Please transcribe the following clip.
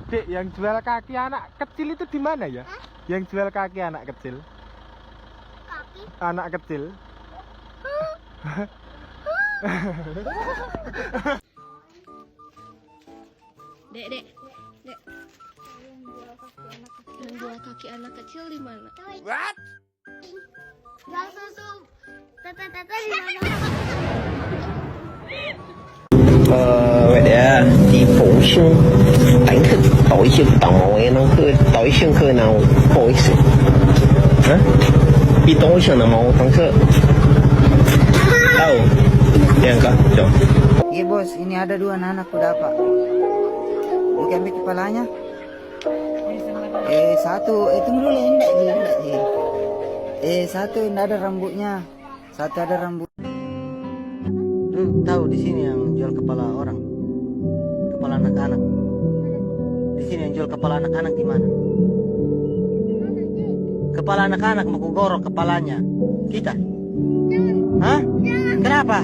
Dek, yang jual kaki anak kecil itu di mana ya? Hah? Yang jual kaki anak kecil? Kaki. Anak kecil. Dek, dek, dek. Yang jual kaki anak kecil di mana? What? Jual susu. Tete di mana? Vậy để đi phụ xương đánh thức tội chứ tổng ấy nó cứ tội xương khơi nào tội sự hả bị tội xương nào mau thằng khơi tahu yang kah coba Iya bos, ini ada 2 anak kuda apa? Mau ambil kepalanya? Satu, tunggu dulu enggak sih. Satu enggak ada rambutnya, satu ada rambut. Tahu di sini yang jual kepala orang, kepala anak-anak. Di sini yang jual kepala anak-anak di mana? Kepala anak-anak mau kugorok kepalanya. Kita? Hah? Kenapa?